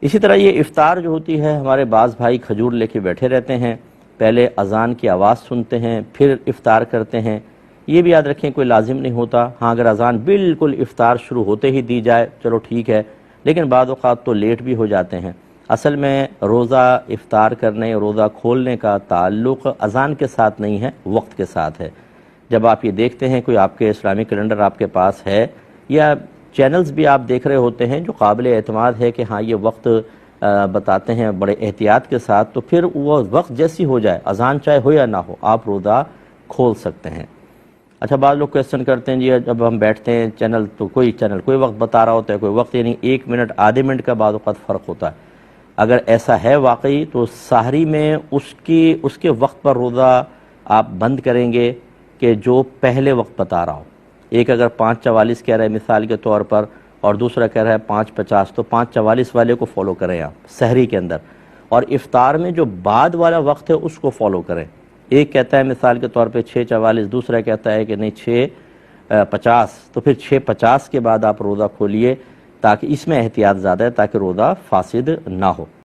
اسی طرح یہ افطار جو ہوتی ہے، ہمارے بعض بھائی کھجور لے کے بیٹھے رہتے ہیں، پہلے اذان کی آواز سنتے ہیں پھر افطار کرتے ہیں۔ یہ بھی یاد رکھیں کوئی لازم نہیں ہوتا، ہاں اگر اذان بالکل افطار شروع ہوتے ہی دی جائے چلو ٹھیک ہے، لیکن بعض اوقات تو لیٹ بھی ہو جاتے ہیں۔ اصل میں روزہ افطار کرنے، روزہ کھولنے کا تعلق اذان کے ساتھ نہیں ہے، وقت کے ساتھ ہے۔ جب آپ یہ دیکھتے ہیں کوئی آپ کے اسلامی کیلنڈر آپ کے پاس ہے، یا چینلز بھی آپ دیکھ رہے ہوتے ہیں جو قابل اعتماد ہے کہ ہاں یہ وقت بتاتے ہیں بڑے احتیاط کے ساتھ، تو پھر وہ وقت جیسی ہو جائے، اذان چاہے ہو یا نہ ہو، آپ روزہ کھول سکتے ہیں۔ اچھا، بعض لوگ کویسچن کرتے ہیں جی جب ہم بیٹھتے ہیں چینل کوئی وقت بتا رہا ہوتا ہے، کوئی وقت یعنی 1 منٹ آدھے منٹ کا بعض اوقات فرق ہوتا ہے۔ اگر ایسا ہے واقعی تو سحری میں اس کے وقت پر روزہ آپ بند کریں گے کہ جو پہلے وقت بتا رہا ہو۔ ایک اگر 5:44 کہہ رہا ہے مثال کے طور پر، اور دوسرا کہہ رہا ہے 5:50، تو 5:44 والے کو فالو کریں آپ سحری کے اندر، اور افطار میں جو بعد والا وقت ہے اس کو فالو کریں۔ ایک کہتا ہے مثال کے طور پہ 6:44، دوسرا کہتا ہے کہ نہیں 6:50، تو پھر 6:50 کے بعد آپ روزہ کھولیے، تاکہ اس میں احتیاط زیادہ ہے تاکہ روزہ فاسد نہ ہو۔